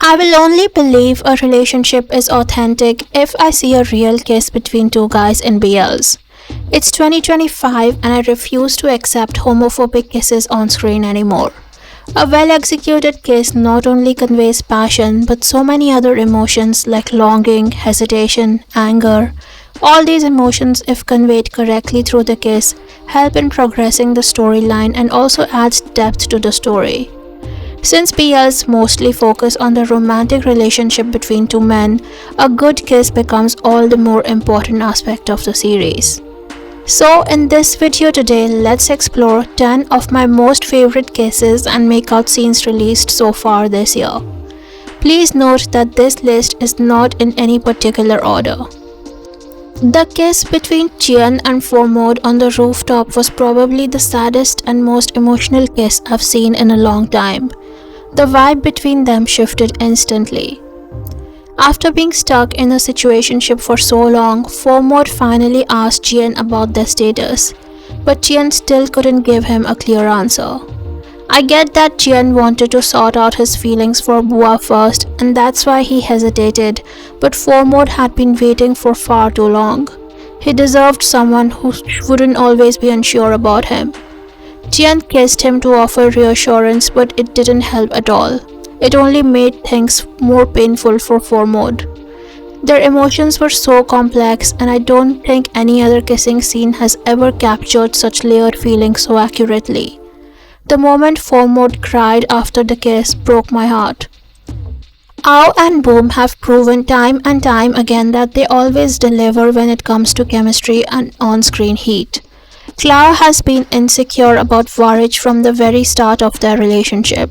I will only believe a relationship is authentic if I see a real kiss between two guys in BLs. It's 2025 and I refuse to accept homophobic kisses on screen anymore. A well executed kiss not only conveys passion but so many other emotions like longing, hesitation, anger. All these emotions, if conveyed correctly through the kiss, help in progressing the storyline and also adds depth to the story. Since BLs mostly focus on the romantic relationship between two men, a good kiss becomes all the more important aspect of the series. So in this video today, let's explore 10 of my most favorite kisses and makeout scenes released so far this year. Please note that this list is not in any particular order. The kiss between Jian and Formod on the rooftop was probably the saddest and most emotional kiss I've seen in a long time. The vibe between them shifted instantly. After being stuck in a situationship for so long, Formod finally asked Jian about their status, but Jian still couldn't give him a clear answer. I get that Jian wanted to sort out his feelings for Bua first and that's why he hesitated, but Formod had been waiting for far too long. He deserved someone who wouldn't always be unsure about him. Jian kissed him to offer reassurance but it didn't help at all. It only made things more painful for Formod. Their emotions were so complex and I don't think any other kissing scene has ever captured such layered feelings so accurately. The moment Formod cried after the kiss broke my heart. Ao and Boom have proven time and time again that they always deliver when it comes to chemistry and on-screen heat. Clara has been insecure about Varich from the very start of their relationship,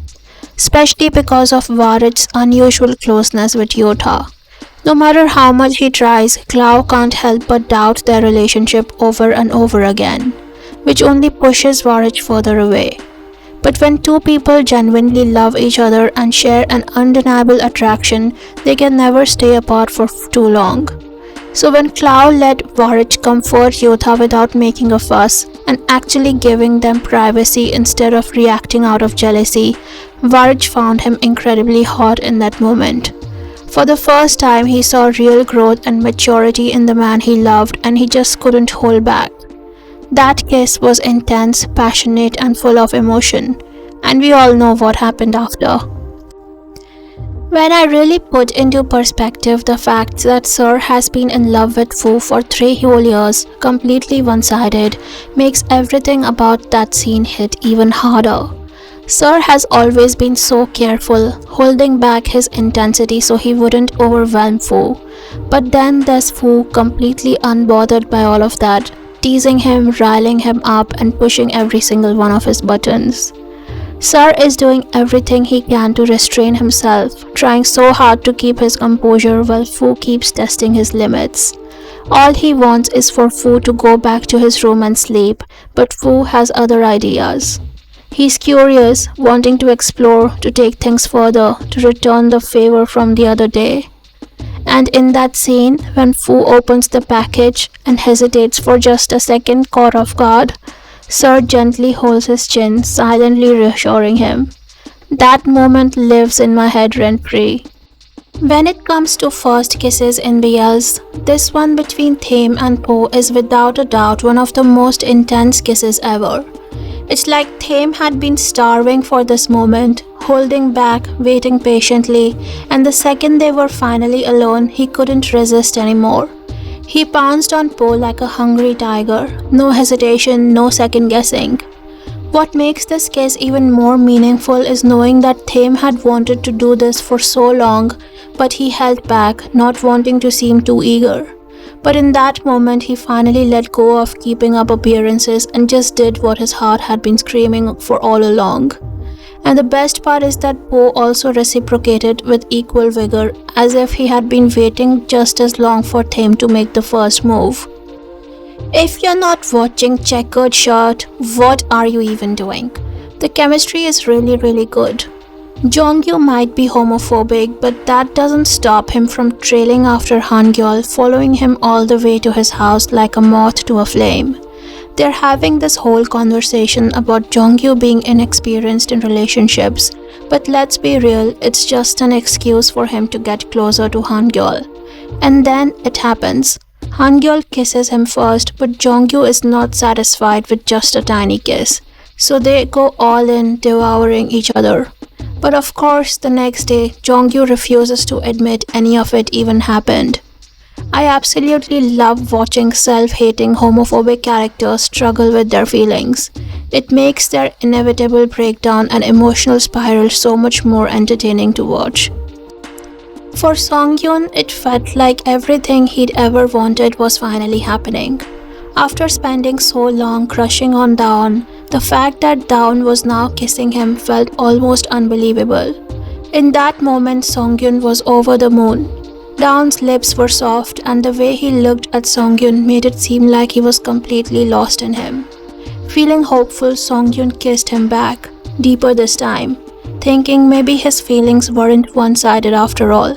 especially because of Varich's unusual closeness with Yota. No matter how much he tries, Clara can't help but doubt their relationship over and over again, which only pushes Varich further away. But when two people genuinely love each other and share an undeniable attraction, they can never stay apart for too long. So when Cloud let Varich comfort Yotha without making a fuss and actually giving them privacy instead of reacting out of jealousy, Varich found him incredibly hot in that moment. For the first time, he saw real growth and maturity in the man he loved and he just couldn't hold back. That kiss was intense, passionate and full of emotion, and we all know what happened after. When I really put into perspective the fact that Sir has been in love with Fu for 3 whole years, completely one-sided, makes everything about that scene hit even harder. Sir has always been so careful, holding back his intensity so he wouldn't overwhelm Fu. But then there's Fu completely unbothered by all of that, teasing him, riling him up and pushing every single one of his buttons. Sir is doing everything he can to restrain himself, trying so hard to keep his composure while Fu keeps testing his limits. All he wants is for Fu to go back to his room and sleep, but Fu has other ideas. He's curious, wanting to explore, to take things further, to return the favor from the other day. And in that scene, when Fu opens the package and hesitates for just a second caught off guard, Sir gently holds his chin, silently reassuring him. That moment lives in my head rent-free. When it comes to first kisses in BLs, this one between Thame and Po is without a doubt one of the most intense kisses ever. It's like Thame had been starving for this moment, holding back, waiting patiently, and the second they were finally alone, he couldn't resist anymore. He pounced on Po like a hungry tiger, no hesitation, no second guessing. What makes this kiss even more meaningful is knowing that Thame had wanted to do this for so long, but he held back, not wanting to seem too eager. But in that moment, he finally let go of keeping up appearances and just did what his heart had been screaming for all along. And the best part is that Po also reciprocated with equal vigor, as if he had been waiting just as long for Thame to make the first move. If you're not watching Checkered Shirt, what are you even doing? The chemistry is really good. Jongyu might be homophobic, but that doesn't stop him from trailing after Hangyeol, following him all the way to his house like a moth to a flame. They're having this whole conversation about Jonghyun being inexperienced in relationships, but let's be real, it's just an excuse for him to get closer to Hangyul. And then it happens. Hangyul kisses him first, but Jonghyun is not satisfied with just a tiny kiss, so they go all in, devouring each other. But of course, the next day, Jonghyun refuses to admit any of it even happened. I absolutely love watching self-hating homophobic characters struggle with their feelings. It makes their inevitable breakdown and emotional spiral so much more entertaining to watch. For Songyun, it felt like everything he'd ever wanted was finally happening. After spending so long crushing on Dawn, the fact that Dawn was now kissing him felt almost unbelievable. In that moment, Songyun was over the moon. Dawn's lips were soft, and the way he looked at Songyun made it seem like he was completely lost in him. Feeling hopeful, Songyun kissed him back, deeper this time, thinking maybe his feelings weren't one-sided after all.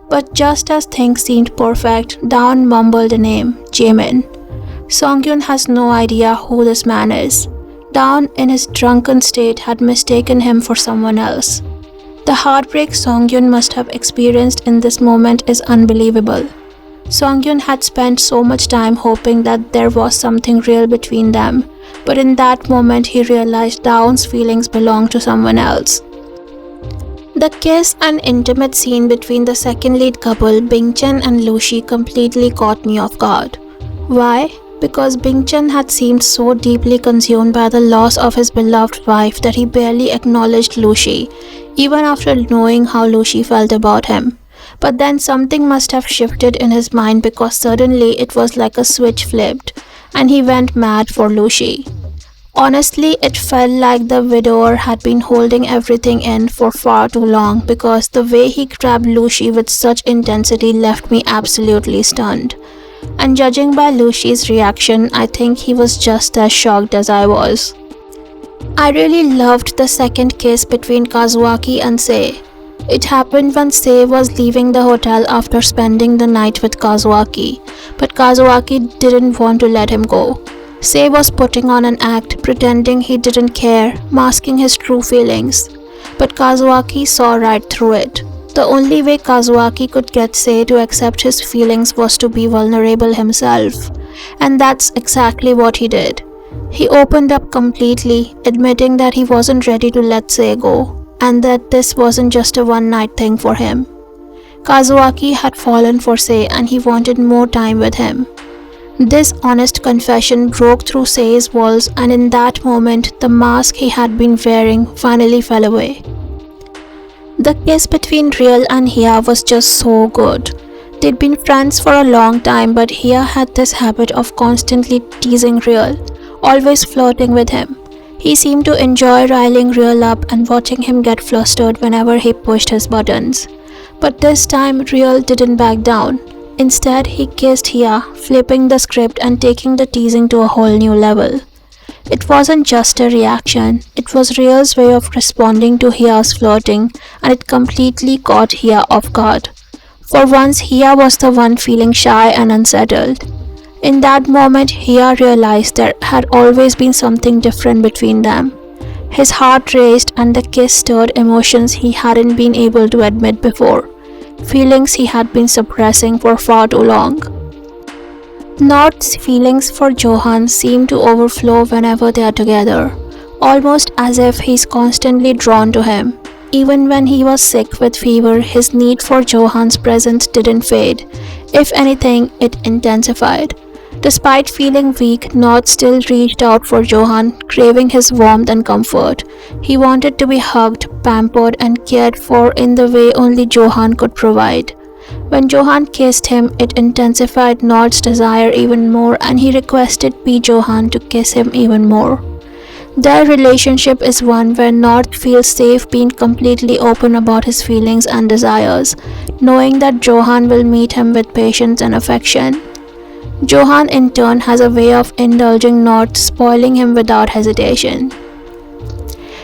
But just as things seemed perfect, Dawn mumbled a name, Jaemin. Songyun has no idea who this man is. Dawn, in his drunken state, had mistaken him for someone else. The heartbreak Songyun must have experienced in this moment is unbelievable. Songyun had spent so much time hoping that there was something real between them, but in that moment he realized Dawn's feelings belonged to someone else. The kiss and intimate scene between the second lead couple, Bingchen and Lucy, completely caught me off guard. Why? Because Bingchen had seemed so deeply consumed by the loss of his beloved wife that he barely acknowledged Lucy, even after knowing how Lucy felt about him. But then something must have shifted in his mind, because suddenly it was like a switch flipped, and he went mad for Lucy. Honestly, it felt like the widower had been holding everything in for far too long, because the way he grabbed Lucy with such intensity left me absolutely stunned. And judging by Lucy's reaction, I think he was just as shocked as I was. I really loved the second kiss between Kazuaki and Sei. It happened when Sei was leaving the hotel after spending the night with Kazuaki, but Kazuaki didn't want to let him go. Sei was putting on an act, pretending he didn't care, masking his true feelings. But Kazuaki saw right through it. The only way Kazuaki could get Sei to accept his feelings was to be vulnerable himself. And that's exactly what he did. He opened up completely, admitting that he wasn't ready to let Sei go, and that this wasn't just a one-night thing for him. Kazuaki had fallen for Sei and he wanted more time with him. This honest confession broke through Sei's walls, and in that moment, the mask he had been wearing finally fell away. The kiss between Real and Hia was just so good. They'd been friends for a long time, but Hia had this habit of constantly teasing Real, always flirting with him. He seemed to enjoy riling Real up and watching him get flustered whenever he pushed his buttons. But this time, Real didn't back down. Instead, he kissed Hia, flipping the script and taking the teasing to a whole new level. It wasn't just a reaction, it was Real's way of responding to Hia's flirting, and it completely caught Hia off guard. For once, Hia was the one feeling shy and unsettled. In that moment, Hia realized there had always been something different between them. His heart raced and the kiss stirred emotions he hadn't been able to admit before, feelings he had been suppressing for far too long. Nord's feelings for Johan seem to overflow whenever they are together, almost as if he's constantly drawn to him. Even when he was sick with fever, his need for Johan's presence didn't fade. If anything, it intensified. Despite feeling weak, Nord still reached out for Johan, craving his warmth and comfort. He wanted to be hugged, pampered, and cared for in the way only Johan could provide. When Johan kissed him, it intensified Nord's desire even more, and he requested P. Johan to kiss him even more. Their relationship is one where Nord feels safe being completely open about his feelings and desires, knowing that Johan will meet him with patience and affection. Johan in turn has a way of indulging Nord, spoiling him without hesitation.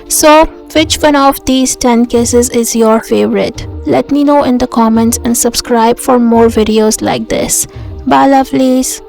So, which one of these 10 kisses is your favorite? Let me know in the comments and subscribe for more videos like this. Bye lovelies!